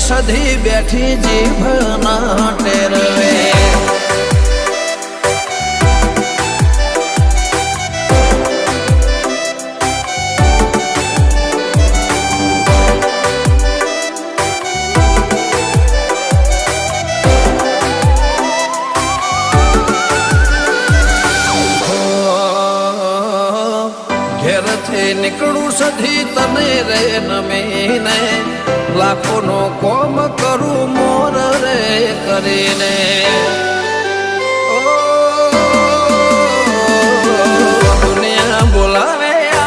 સધી બેઠી જીભ ના ટેરવે નીકળું સધી તને રે નમીને લાખોનો કોમ કરું મોર રે કરીને